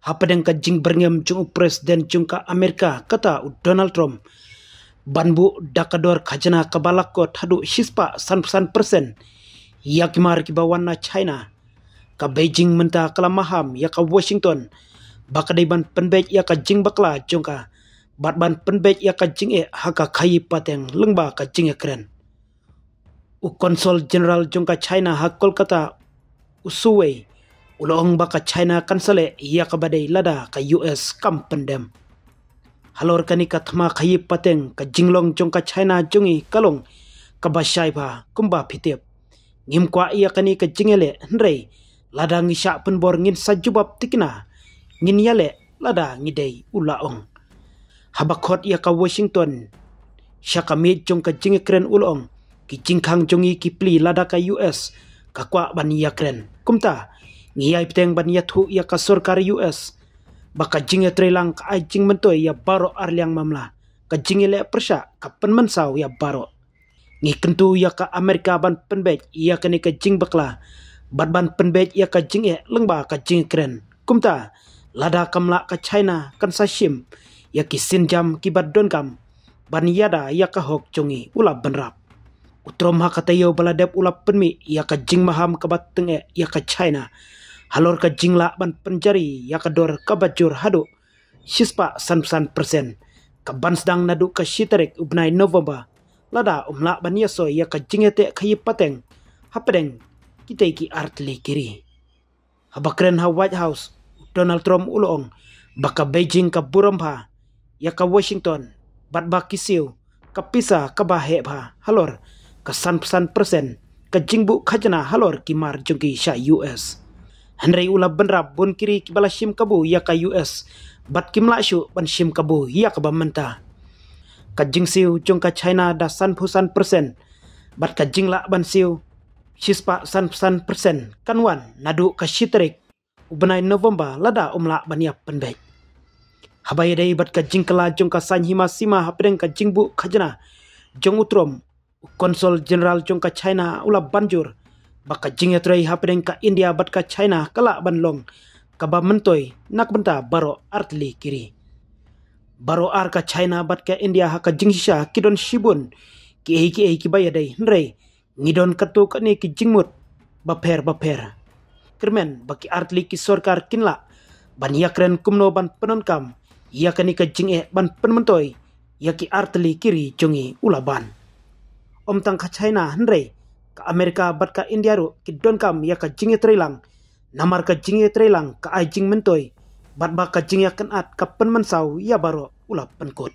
hapadang ka jing berngem jung presiden jung ka Amerika kata Donald Trump banbu dakador khajana kabalak ko thadu hispa 100% yakimar kibawan na China ka Beijing menta kalamaham ya ka Washington bakadai ban penbej ya ka jing bakla jung ka ban penbej ya ka jing haka khayi pateng lengba ka jing kren u konsol general jung ka China ha Kolkata usuwei ulong baka China kansale ya ka badai lada ka US kam pendem halor kani ka thma khayi pateng ka jinglong jong ka China jongi kalong ka basyai ba kumba phitep ngim kwa ya kani ka jingele hnrei lada ngisha penbor ngin sajubab tikna ngin yale lada ngidei ulaong habakot ya ka Washington syakamit jong ka jingekren ulong ki jingkhang jongi ki pli lada ka US ka kwa ban ya kren kumta ngiyai piteng ban ya thu ya ka sarkar US baka jinge trelang ka ai jing mentoy ya baro arliang mamla ka jingele persya ka penmensau ya baro ngi kentu ya ka Amerika ban penbej ya kani ka jing bakla ban penbej ya ka jinge lengba ka jing kren kumta lada kamla ka China kan sashim ya ki sinjam ki badon kam ban yada ya ka hok jongi ulap benrap utrom ha katayo baladep ulap penmi ya ka jing maham ka bateng ya ka China halor ka jingla ban penjari ya ka dor ka bajur hadu sispa 100% ka ban sedang nadu ka shiterek ubnai November lada umla ban yaso ya ka jingete khayi pateng hapedeng kitei ki artli kiri habakren ha White House Donald Trump ulong baka Beijing ka buramba ya ka Washington bat bakisiu ka pisa ka bahe ba halor ka 100% ka jingbu khajana halor kimar jongki sha US Henry ulab benrap bon kiri kibala shim kabu ya ka US bat kimla shu ban shim kabu ya ka bamenta ka jingsiu jong ka China da 100% bat ka jingla ban siu shispa 100% kanwan nadu ka shitrik ubenai November lada umla ban ya penbej habaya dai bat ka jingkala jong ka sanhima sima hapdeng ka jingbu khajana jong utrom konsol general jong ka China ulab banjur baka jingetrai hapdeng ka India bat ka China kala banlong ka ba mentoy nak benta baro artli kiri baro ar ka China bat ka India ha ka jingsha kidon shibun ki bayadai hnrei ngidon katu ka ni ki jingmut baper kermen baki artli ki sarkar kinla ban yakren kumno ban penonkam yakani ka jinge ban penmentoy yaki artli kiri jongi ulaban om tang ka China hnrei ka Amerika bat ka India ru kidon kam ya ka jinge trelang namar ka jinge trelang ka ai jing mentoy bat ba ka jinge kan at ka penmensau ya baro ulap penkut